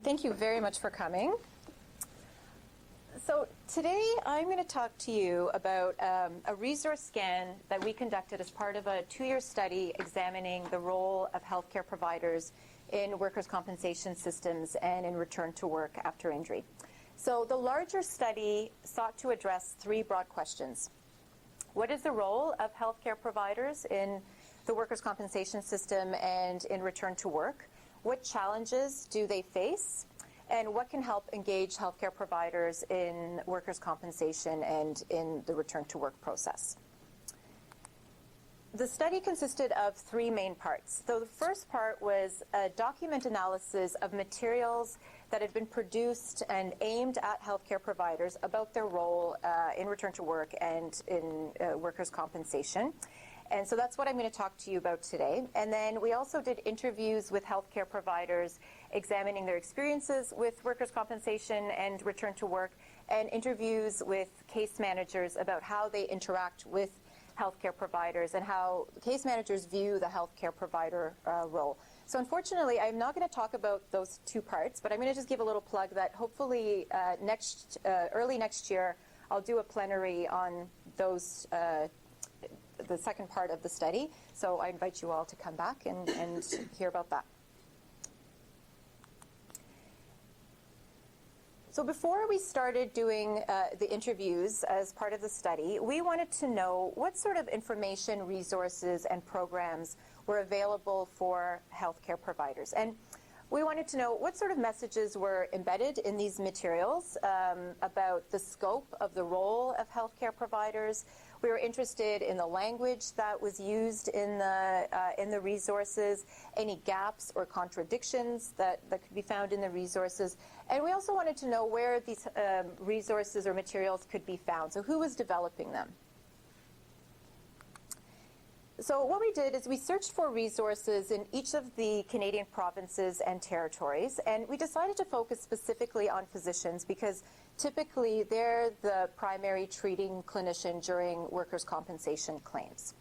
Thank you very much for coming. So today I'm going to talk to you about a resource scan that we conducted as part of a 2-year study examining the role of healthcare providers in workers' compensation systems and in return to work after injury. So the larger study sought to address 3 broad questions. What is the role of healthcare providers in the workers' compensation system and in return to work? What challenges do they face? And what can help engage healthcare providers in workers' compensation and in the return to work process? The study consisted of 3 main parts. So the first part was a document analysis of materials that had been produced and aimed at healthcare providers about their role in return to work and in workers' compensation. And so that's what I'm going to talk to you about today. And then we also did interviews with healthcare providers examining their experiences with workers' compensation and return to work, and interviews with case managers about how they interact with healthcare providers and how case managers view the healthcare provider role. So unfortunately, I'm not going to talk about those 2 parts, but I'm going to just give a little plug that hopefully early next year, I'll do a plenary on those the second part of the study. So I invite you all to come back and hear about that. So before we started doing the interviews as part of the study, we wanted to know what sort of information, resources, and programs were available for healthcare providers. And we wanted to know what sort of messages were embedded in these materials about the scope of the role of healthcare providers. We were interested in the language that was used in the resources, any gaps or contradictions that could be found in the resources. And we also wanted to know where these resources or materials could be found. So who was developing them? So what we did is we searched for resources in each of the Canadian provinces and territories, and we decided to focus specifically on physicians because typically they're the primary treating clinician during workers' compensation claims.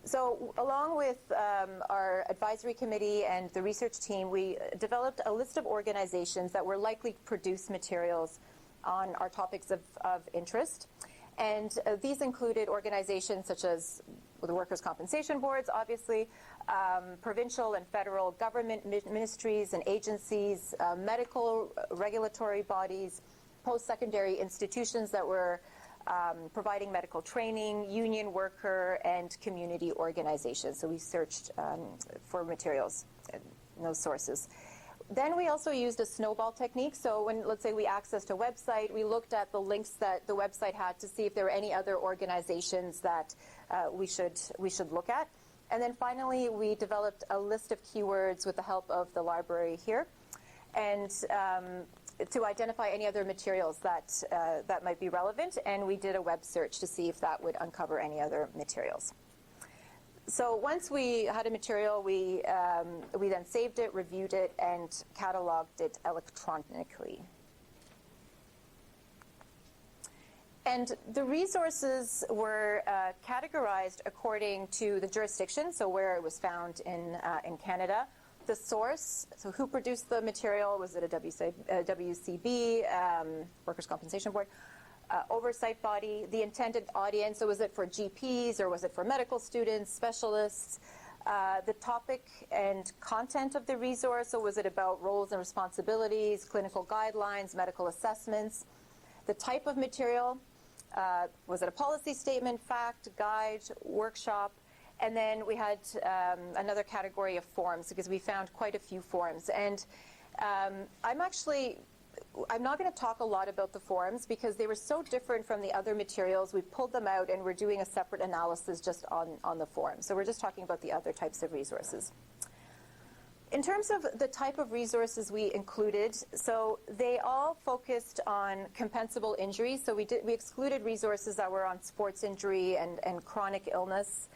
So along with our advisory committee and the research team, we developed a list of organizations that were likely to produce materials on our topics of interest. And these included organizations such as the workers' compensation boards, obviously, provincial and federal government ministries and agencies, medical regulatory bodies, post-secondary institutions that were providing medical training, union worker, and community organizations. So we searched for materials in those sources. Then we also used a snowball technique. So when, let's say, we accessed a website, we looked at the links that the website had to see if there were any other organizations that we should look at. And then finally, we developed a list of keywords with the help of the library here, and to identify any other materials that might be relevant. And we did a web search to see if that would uncover any other materials. So once we had a material, we then saved it, reviewed it, and cataloged it electronically. And the resources were categorized according to the jurisdiction, so where it was found in Canada. The source, so who produced the material, was it a WCB, Workers' Compensation Board? Oversight body, the intended audience, so was it for GPs or was it for medical students, specialists, the topic and content of the resource, so was it about roles and responsibilities, clinical guidelines, medical assessments, the type of material, was it a policy statement, fact, guide, workshop, and then we had another category of forms because we found quite a few forms. And I'm not going to talk a lot about the forms because they were so different from the other materials. We pulled them out and we're doing a separate analysis just on the forms. So we're just talking about the other types of resources. In terms of the type of resources we included, so they all focused on compensable injuries. So we excluded resources that were on sports injury and chronic illness.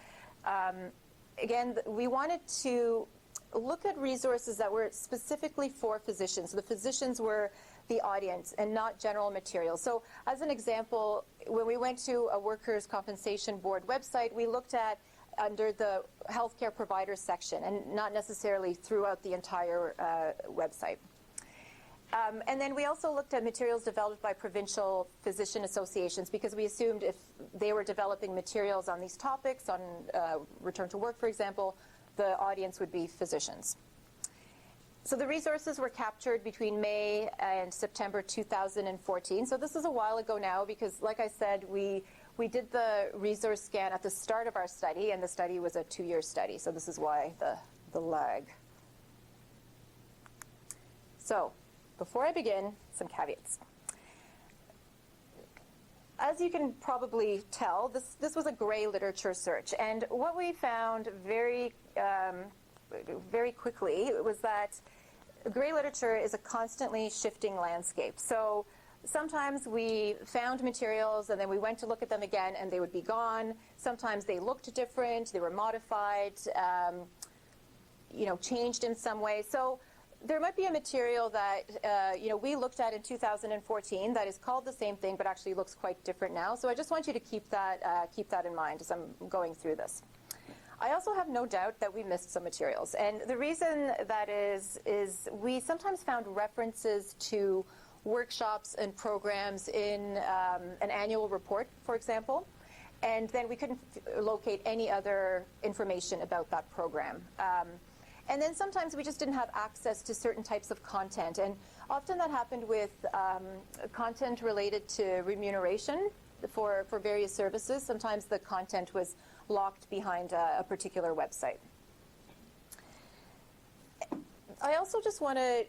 Again, we wanted to look at resources that were specifically for physicians. So the physicians were the audience and not general material. So as an example, when we went to a workers' compensation board website, we looked at under the healthcare provider section and not necessarily throughout the entire website. And then we also looked at materials developed by provincial physician associations because we assumed if they were developing materials on these topics, on return to work, for example, the audience would be physicians. So the resources were captured between May and September 2014. So this is a while ago now because, like I said, we did the resource scan at the start of our study, and the study was a 2-year study. So this is why the lag. So before I begin, some caveats. As you can probably tell, this was a gray literature search. And what we found very quickly was that gray literature is a constantly shifting landscape. So sometimes we found materials and then we went to look at them again and they would be gone. Sometimes they looked different, they were modified, changed in some way. So there might be a material that we looked at in 2014 that is called the same thing but actually looks quite different now. So I just want you to keep that in mind as I'm going through this. I also have no doubt that we missed some materials. And the reason that is we sometimes found references to workshops and programs in an annual report, for example, and then we couldn't locate any other information about that program. And then sometimes we just didn't have access to certain types of content. And often that happened with content related to remuneration for various services. Sometimes the content was locked behind a particular website. I also just want to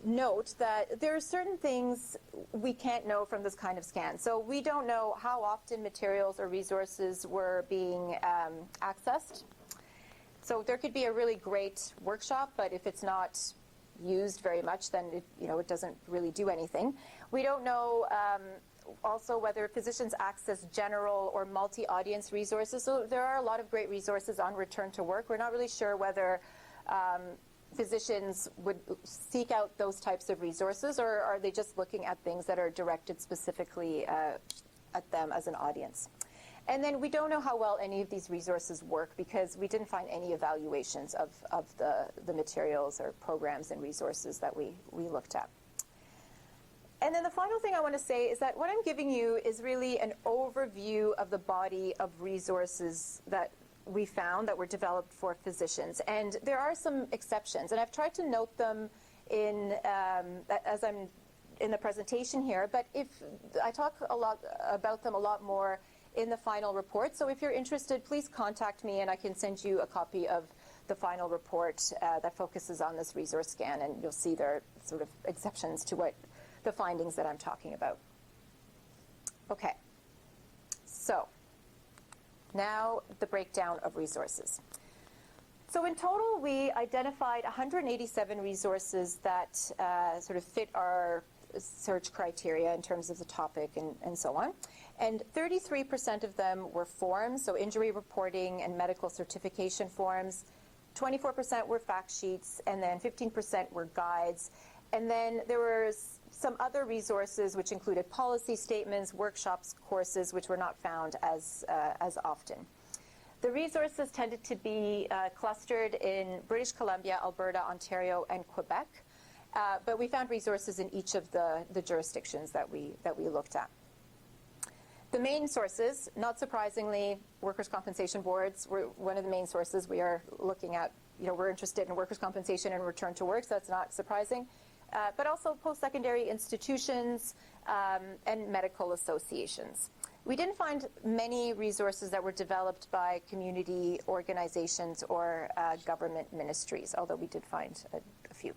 note that there are certain things we can't know from this kind of scan. So we don't know how often materials or resources were being accessed. So there could be a really great workshop, but if it's not used very much, then it doesn't really do anything. We don't know also whether physicians access general or multi-audience resources. So there are a lot of great resources on return to work. We're not really sure whether physicians would seek out those types of resources, or are they just looking at things that are directed specifically at them as an audience. And then we don't know how well any of these resources work because we didn't find any evaluations of the materials or programs and resources that we looked at. And then the final thing I want to say is that what I'm giving you is really an overview of the body of resources that we found that were developed for physicians. And there are some exceptions, and I've tried to note them as I'm in the presentation here, but if I talk a lot about them a lot more in the final report. So if you're interested, please contact me and I can send you a copy of the final report that focuses on this resource scan, and you'll see there are sort of exceptions to what the findings that I'm talking about. Okay, so now the breakdown of resources. So in total, we identified 187 resources that sort of fit our search criteria in terms of the topic and so on. And 33% of them were forms, so injury reporting and medical certification forms. 24% were fact sheets, and then 15% were guides. And then there were some other resources which included policy statements, workshops, courses, which were not found as often. The resources tended to be clustered in British Columbia, Alberta, Ontario, and Quebec. But we found resources in each of the jurisdictions that we looked at. The main sources, not surprisingly, workers' compensation boards were one of the main sources we are looking at. We're interested in workers' compensation and return to work, so that's not surprising. But also post-secondary institutions and medical associations. We didn't find many resources that were developed by community organizations or government ministries, although we did find a few.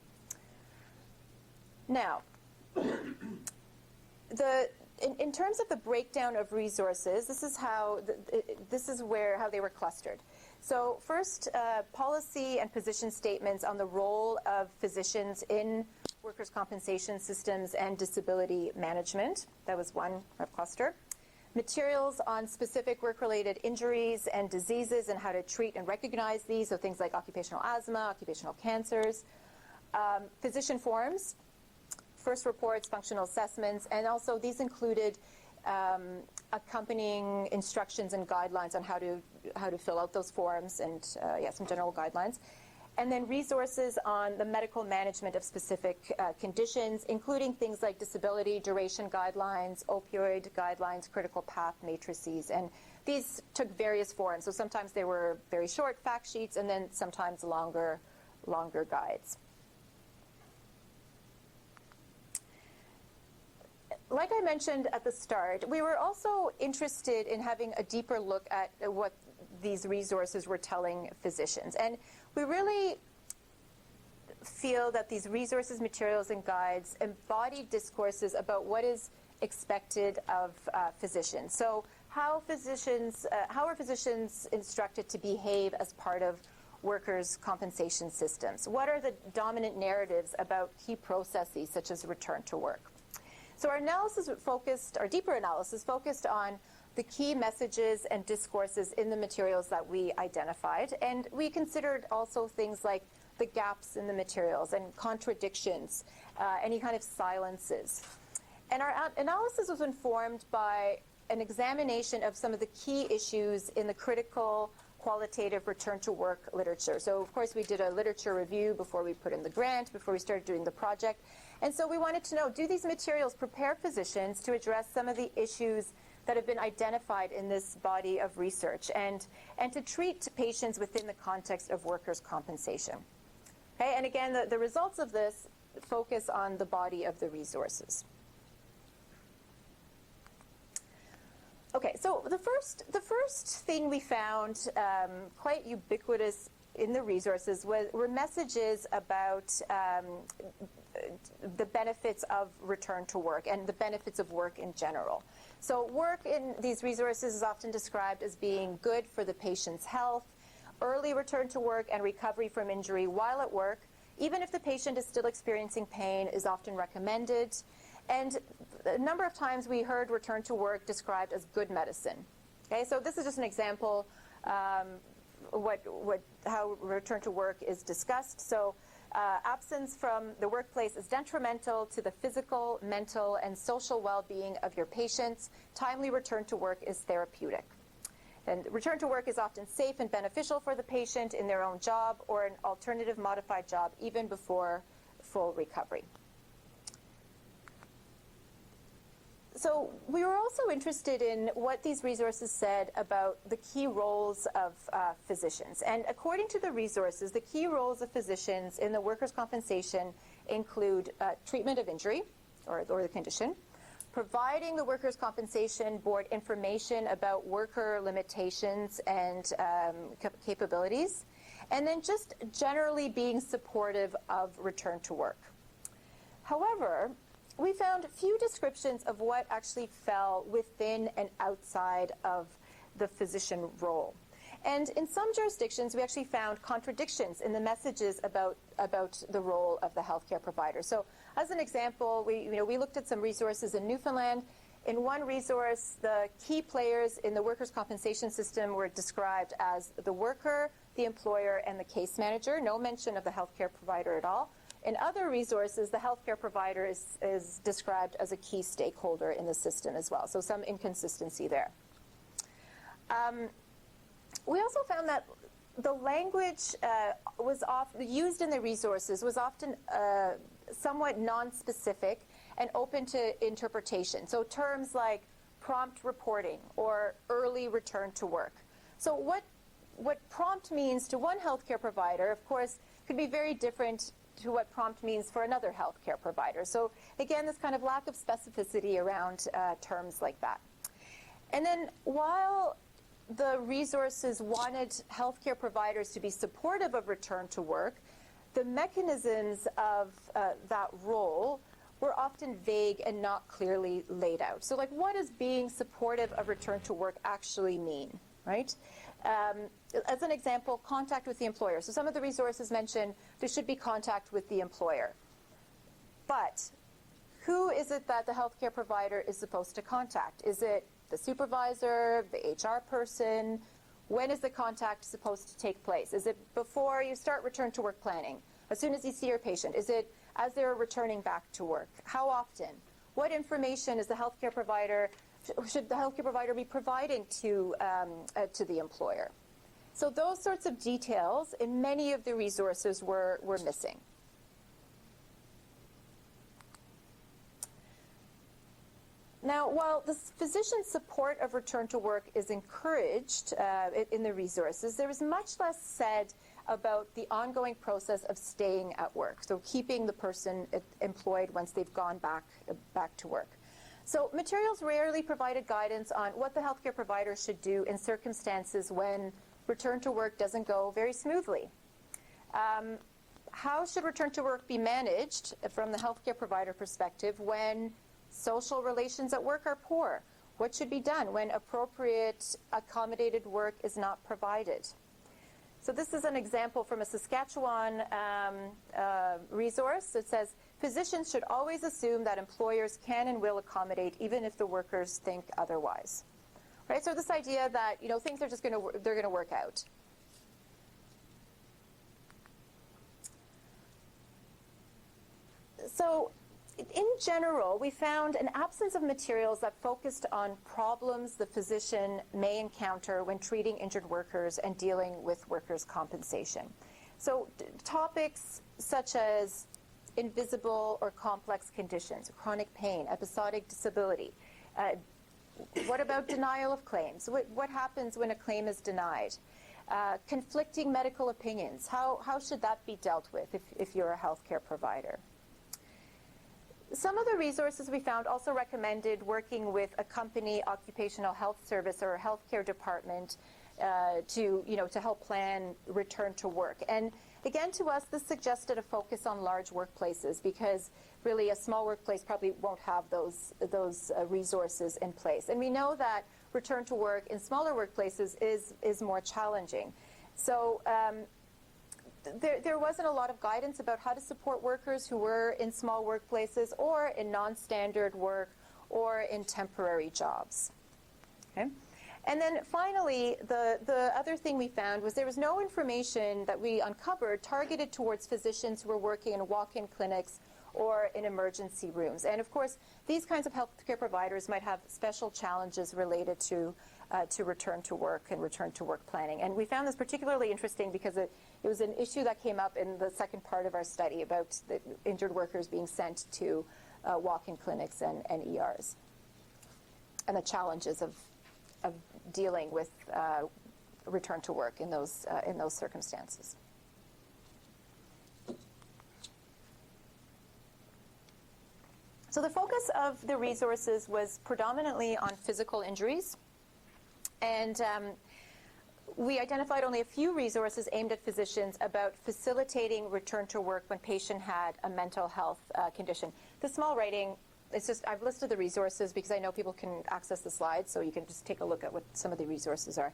Now, in terms of the breakdown of resources, this is how they were clustered. So first, policy and position statements on the role of physicians in workers' compensation systems and disability management. That was one cluster. Materials on specific work-related injuries and diseases and how to treat and recognize these, so things like occupational asthma, occupational cancers. Physician forms, first reports, functional assessments, and also these included accompanying instructions and guidelines on how to fill out those forms and some general guidelines. and then resources on the medical management of specific conditions, including things like disability duration guidelines, opioid guidelines, critical path matrices, and these took various forms. So sometimes they were very short fact sheets, and then sometimes longer guides. Like I mentioned at the start, we were also interested in having a deeper look at what these resources were telling physicians. And we really feel that these resources, materials, and guides embody discourses about what is expected of physicians. So how are physicians instructed to behave as part of workers' compensation systems? What are the dominant narratives about key processes such as return to work? So our deeper analysis focused on the key messages and discourses in the materials that we identified. And we considered also things like the gaps in the materials and contradictions, any kind of silences. And our analysis was informed by an examination of some of the key issues in the critical qualitative return to work literature. So of course we did a literature review before we put in the grant, before we started doing the project. And so we wanted to know, do these materials prepare physicians to address some of the issues that have been identified in this body of research and to treat patients within the context of workers' compensation? Okay, and again, the results of this focus on the body of the resources. Okay, so the first thing we found quite ubiquitous in the resources were messages about the benefits of return to work and the benefits of work in general. So work in these resources is often described as being good for the patient's health, early return to work and recovery from injury while at work, even if the patient is still experiencing pain, is often recommended. And a number of times we heard return to work described as good medicine. Okay, so this is just an example how return to work is discussed. So absence from the workplace is detrimental to the physical, mental, and social well-being of your patients. Timely return to work is therapeutic. And return to work is often safe and beneficial for the patient in their own job or an alternative modified job even before full recovery. So we were also interested in what these resources said about the key roles of physicians. And according to the resources, the key roles of physicians in the workers' compensation include treatment of injury or the condition, providing the Workers' Compensation Board information about worker limitations and capabilities, and then just generally being supportive of return to work. However, we found few descriptions of what actually fell within and outside of the physician role. And in some jurisdictions, we actually found contradictions in the messages about the role of the healthcare provider. So as an example, we looked at some resources in Newfoundland. In one resource, the key players in the workers' compensation system were described as the worker, the employer, and the case manager. No mention of the healthcare provider at all. In other resources, the healthcare provider is described as a key stakeholder in the system as well, so some inconsistency there. We also found that the language was often used in the resources was often somewhat non-specific and open to interpretation. So terms like prompt reporting or early return to work. So what prompt means to one healthcare provider, of course, could be very different to what prompt means for another healthcare provider. So again, this kind of lack of specificity around terms like that. And then while the resources wanted healthcare providers to be supportive of return to work, the mechanisms of that role were often vague and not clearly laid out. So like, what does being supportive of return to work actually mean, right? As an example, contact with the employer. So some of the resources mention there should be contact with the employer. But who is it that the healthcare provider is supposed to contact? Is it the supervisor, the HR person? When is the contact supposed to take place? Is it before you start return to work planning? As soon as you see your patient? Is it as they're returning back to work? How often? What information is the healthcare provider should the healthcare provider be providing to the employer? So those sorts of details in many of the resources were missing. Now, while the physician's support of return to work is encouraged in the resources, there is much less said about the ongoing process of staying at work, so keeping the person employed once they've gone back to work. So materials rarely provided guidance on what the healthcare provider should do in circumstances when return to work doesn't go very smoothly. How should return to work be managed from the healthcare provider perspective when social relations at work are poor? What should be done when appropriate accommodated work is not provided? So this is an example from a Saskatchewan resource. It says, physicians should always assume that employers can and will accommodate even if the workers think otherwise. Right? So this idea that, things are just they're going to work out. So in general, we found an absence of materials that focused on problems the physician may encounter when treating injured workers and dealing with workers' compensation. So topics such as invisible or complex conditions, chronic pain, episodic disability. What about denial of claims? What happens when a claim is denied? Conflicting medical opinions. How should that be dealt with if you're a healthcare provider? Some of the resources we found also recommended working with a company occupational health service or a healthcare department to help plan return to work. And again, to us, this suggested a focus on large workplaces because really a small workplace probably won't have those resources in place. And we know that return to work in smaller workplaces is more challenging. So there wasn't a lot of guidance about how to support workers who were in small workplaces or in non-standard work or in temporary jobs. Okay? And then finally, the other thing we found was there was no information that we uncovered targeted towards physicians who were working in walk-in clinics or in emergency rooms. And of course, these kinds of healthcare providers might have special challenges related to return to work and return to work planning. And we found this particularly interesting because it was an issue that came up in the second part of our study about the injured workers being sent to walk-in clinics and ERs and the challenges of dealing with return to work in those circumstances. So the focus of the resources was predominantly on physical injuries. And we identified only a few resources aimed at physicians about facilitating return to work when patient had a mental health condition. The small writing, it's just, I've listed the resources because I know people can access the slides, so you can just take a look at what some of the resources are.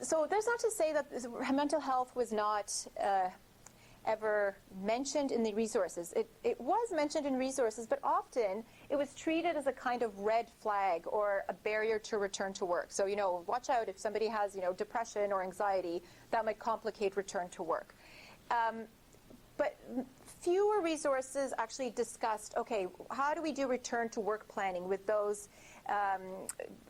So there's not to say that mental health was not ever mentioned in the resources. It was mentioned in resources, but often it was treated as a kind of red flag or a barrier to return to work. So, watch out if somebody has, depression or anxiety, that might complicate return to work. But fewer resources actually discussed, okay, how do we do return to work planning with those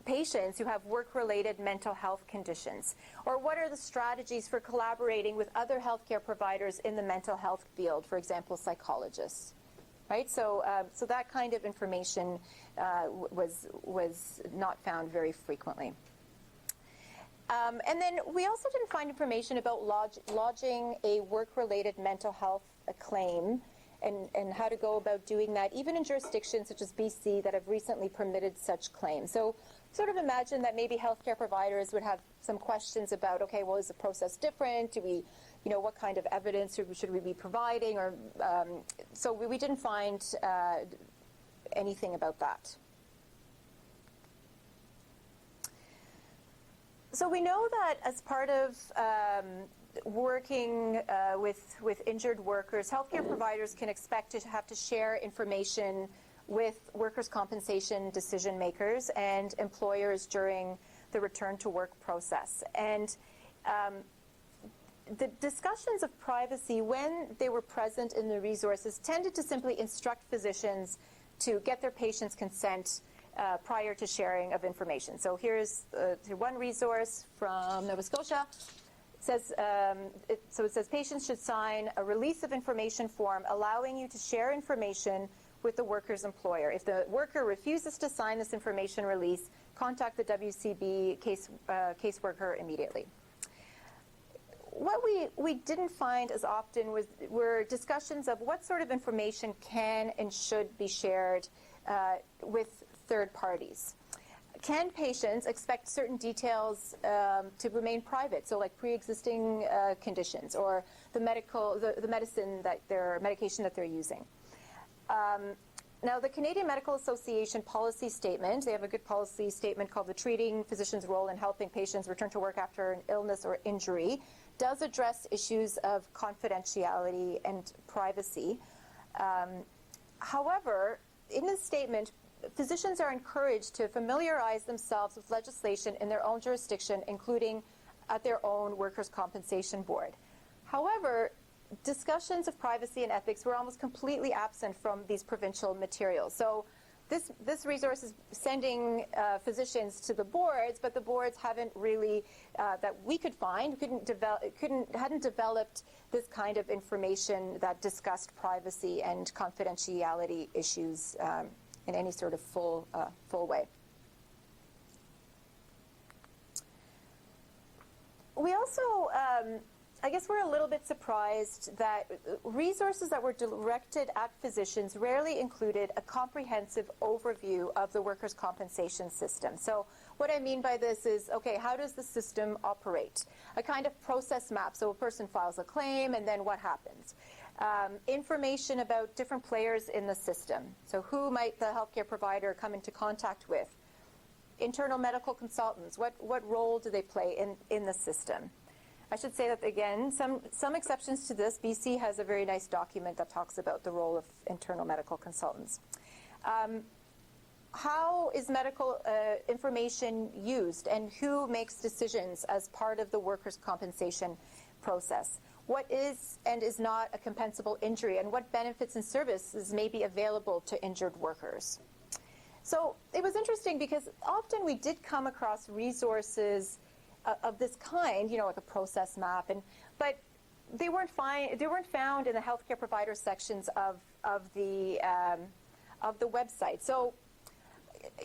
patients who have work-related mental health conditions? Or what are the strategies for collaborating with other healthcare providers in the mental health field, for example, psychologists? Right? So that kind of information was not found very frequently. And then we also didn't find information about lodging a work-related mental health claim and how to go about doing that, even in jurisdictions such as BC that have recently permitted such claims. So sort of imagine that maybe healthcare providers would have some questions about, okay, well, is the process different? Do we, what kind of evidence should we be providing? Or so we didn't find anything about that. So we know that as part of working with injured workers, healthcare providers can expect to have to share information with workers' compensation decision makers and employers during the return to work process. And the discussions of privacy, when they were present in the resources, tended to simply instruct physicians to get their patients' consent prior to sharing of information. So here's one resource from Nova Scotia. It says patients should sign a release of information form allowing you to share information with the worker's employer. If the worker refuses to sign this information release, contact the WCB caseworker immediately. What we didn't find as often were discussions of what sort of information can and should be shared with third parties. Can patients expect certain details to remain private? So like pre-existing conditions or the medication that they're using. Now, the Canadian Medical Association policy statement, they have a good policy statement called the Treating Physician's Role in Helping Patients Return to Work After an Illness or Injury, does address issues of confidentiality and privacy. However, in the statement, physicians are encouraged to familiarize themselves with legislation in their own jurisdiction, including at their own workers' compensation board. However, discussions of privacy and ethics were almost completely absent from these provincial materials. So this resource is sending physicians to the boards, but the boards haven't really, that we could find, hadn't developed this kind of information that discussed privacy and confidentiality issues in any sort of full way. We also, I guess we're a little bit surprised that resources that were directed at physicians rarely included a comprehensive overview of the workers' compensation system. So what I mean by this is, okay, how does the system operate? A kind of process map. So a person files a claim, and then what happens? Information about different players in the system. So who might the healthcare provider come into contact with? Internal medical consultants. What role do they play in the system? I should say that, again, some exceptions to this. BC has a very nice document that talks about the role of internal medical consultants. How is medical information used, and who makes decisions as part of the workers' compensation process? What is and is not a compensable injury, and what benefits and services may be available to injured workers? So it was interesting because often we did come across resources of this kind, like a process map, but they weren't found in the healthcare provider sections of the website. So,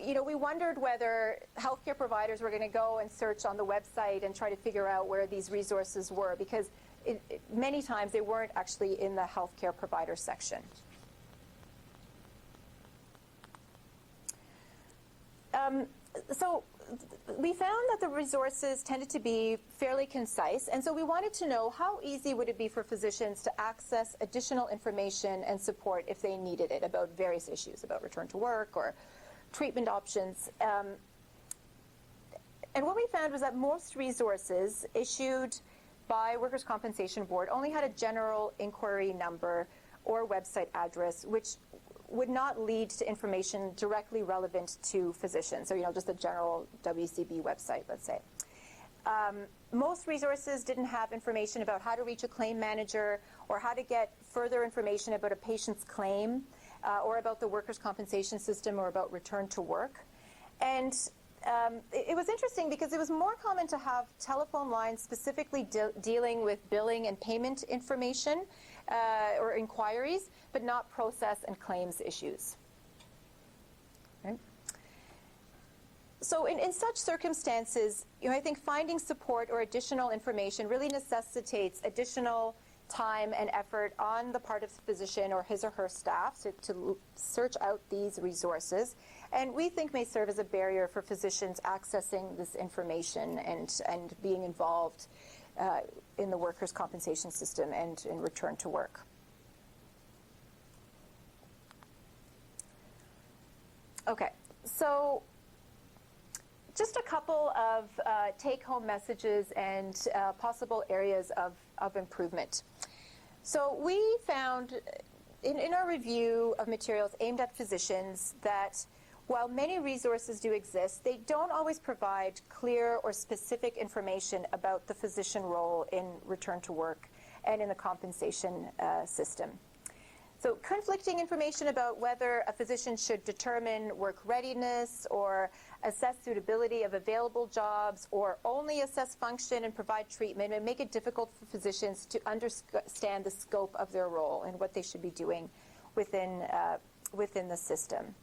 we wondered whether healthcare providers were going to go and search on the website and try to figure out where these resources were, because many times they weren't actually in the healthcare provider section. So we found that the resources tended to be fairly concise, and so we wanted to know how easy would it be for physicians to access additional information and support if they needed it about various issues, about return to work or treatment options. And what we found was that most resources issued by Workers' Compensation Board only had a general inquiry number or website address, which would not lead to information directly relevant to physicians. So, just a general WCB website, let's say. Most resources didn't have information about how to reach a claim manager or how to get further information about a patient's claim or about the workers' compensation system or about return to work. And it was interesting because it was more common to have telephone lines specifically dealing with billing and payment information or inquiries, but not process and claims issues. Right? So in such circumstances, I think finding support or additional information really necessitates additional time and effort on the part of the physician or his or her staff to search out these resources, and we think may serve as a barrier for physicians accessing this information and being involved in the workers' compensation system and in return to work. Okay, so just a couple of take-home messages and possible areas of improvement. So we found in our review of materials aimed at physicians that while many resources do exist, they don't always provide clear or specific information about the physician role in return to work and in the compensation system. So conflicting information about whether a physician should determine work readiness or assess suitability of available jobs or only assess function and provide treatment and make it difficult for physicians to understand the scope of their role and what they should be doing within the system.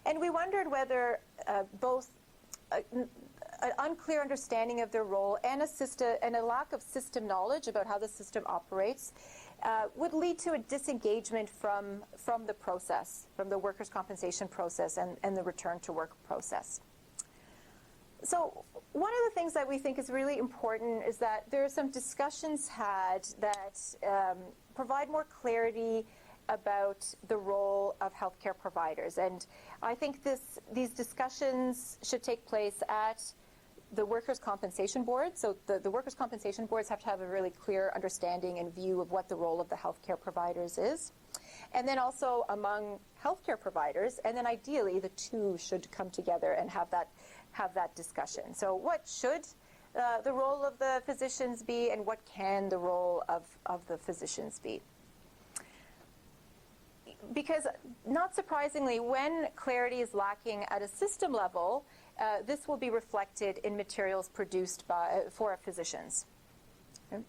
And we wondered whether both an unclear understanding of their role and a lack of system knowledge about how the system operates would lead to a disengagement from the process, from the workers' compensation process and the return to work process. So one of the things that we think is really important is that there are some discussions had that provide more clarity about the role of healthcare providers. And I think these discussions should take place at the Workers' Compensation Board. So the Workers' Compensation Boards have to have a really clear understanding and view of what the role of the healthcare providers is. And then also among healthcare providers, and then ideally the two should come together and have that discussion. So what should the role of the physicians be, and what can the role of the physicians be? Because not surprisingly, when clarity is lacking at a system level, this will be reflected in materials produced for physicians. Okay.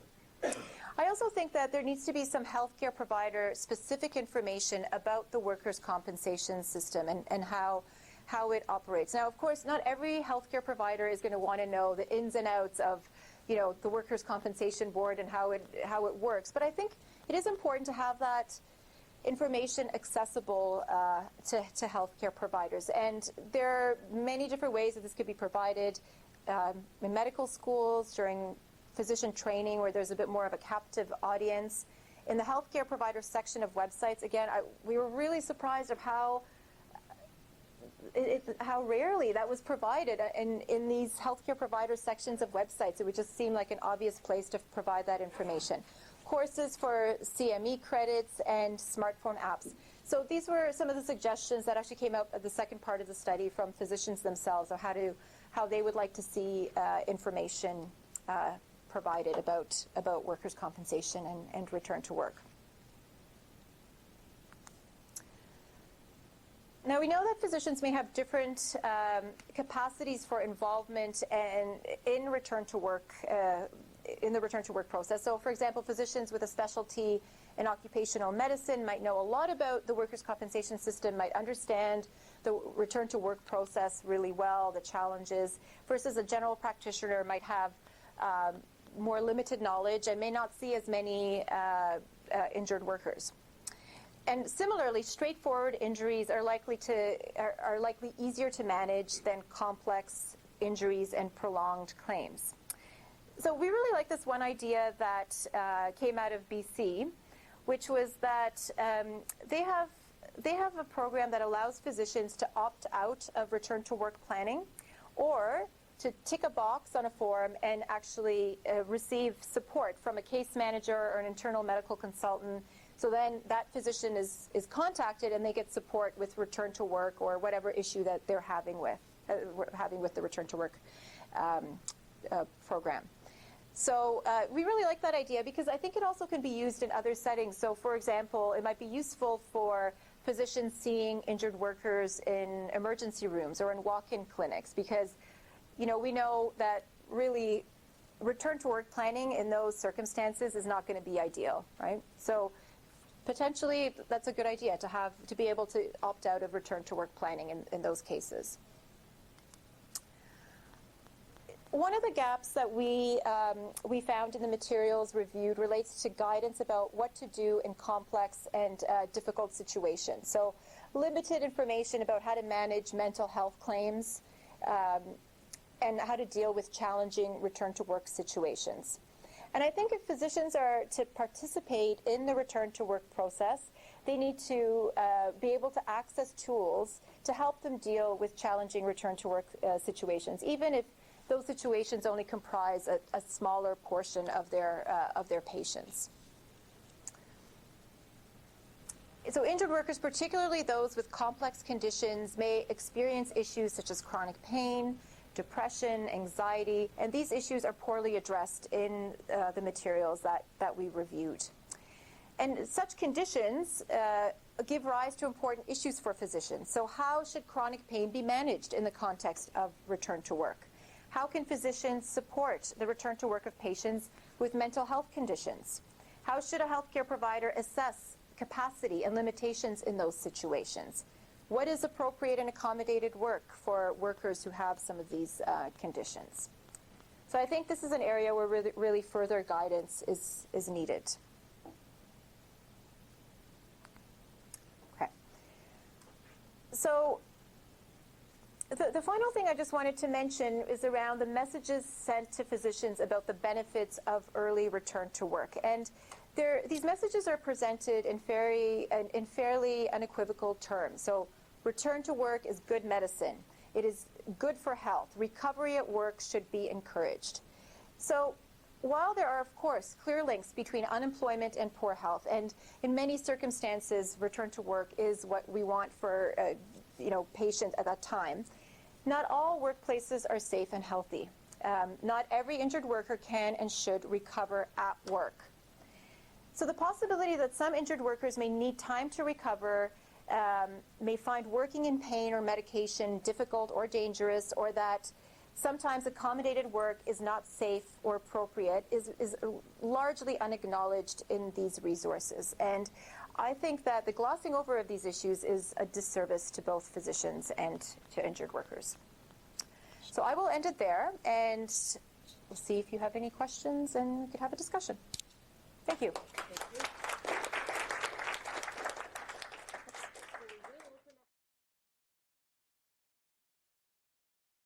I also think that there needs to be some healthcare provider specific information about the workers' compensation system and how it operates. Now, of course, not every healthcare provider is going to want to know the ins and outs of, the Workers' Compensation Board and how it works. But I think it is important to have that information accessible to healthcare providers. And there are many different ways that this could be provided in medical schools, during physician training where there's a bit more of a captive audience. In the healthcare provider section of websites, again, we were really surprised of how rarely that was provided in these healthcare provider sections of websites. It would just seem like an obvious place to provide that information. Courses for CME credits and smartphone apps. So these were some of the suggestions that actually came out of the second part of the study from physicians themselves, of how they would like to see information provided about workers' compensation and return to work. Now, we know that physicians may have different capacities for involvement in return to work, in the return to work process. So, for example, physicians with a specialty in occupational medicine might know a lot about the workers' compensation system, might understand the return to work process really well, the challenges, versus a general practitioner might have more limited knowledge and may not see as many injured workers. And similarly, straightforward injuries are likely easier to manage than complex injuries and prolonged claims. So we really like this one idea that came out of BC, which was that they have a program that allows physicians to opt out of return to work planning, or to tick a box on a form and actually receive support from a case manager or an internal medical consultant. So then that physician is contacted and they get support with return to work or whatever issue that they're having with the return to work program. So we really like that idea because I think it also can be used in other settings. So, for example, it might be useful for physicians seeing injured workers in emergency rooms or in walk-in clinics because, we know that really return to work planning in those circumstances is not going to be ideal, right? So potentially that's a good idea to be able to opt out of return to work planning in those cases. One of the gaps that we found in the materials reviewed relates to guidance about what to do in complex and difficult situations. So limited information about how to manage mental health claims and how to deal with challenging return to work situations. And I think if physicians are to participate in the return to work process, they need to be able to access tools to help them deal with challenging return to work situations, even if those situations only comprise a smaller portion of their patients. So injured workers, particularly those with complex conditions, may experience issues such as chronic pain, depression, anxiety, and these issues are poorly addressed in the materials that we reviewed. And such conditions give rise to important issues for physicians. So how should chronic pain be managed in the context of return to work? How can physicians support the return to work of patients with mental health conditions? How should a healthcare provider assess capacity and limitations in those situations? What is appropriate and accommodated work for workers who have some of these conditions? So I think this is an area where really further guidance is needed. Okay. So the final thing I just wanted to mention is around the messages sent to physicians about the benefits of early return to work. And these messages are presented in fairly unequivocal terms. So return to work is good medicine. It is good for health. Recovery at work should be encouraged. So while there are, of course, clear links between unemployment and poor health, and in many circumstances, return to work is what we want for patients at that time, not all workplaces are safe and healthy. Not every injured worker can and should recover at work. So the possibility that some injured workers may need time to recover, may find working in pain or medication difficult or dangerous, or that sometimes accommodated work is not safe or appropriate is largely unacknowledged in these resources. And I think that the glossing over of these issues is a disservice to both physicians and to injured workers. So I will end it there, and we'll see if you have any questions, and we could have a discussion. Thank you. Thank you.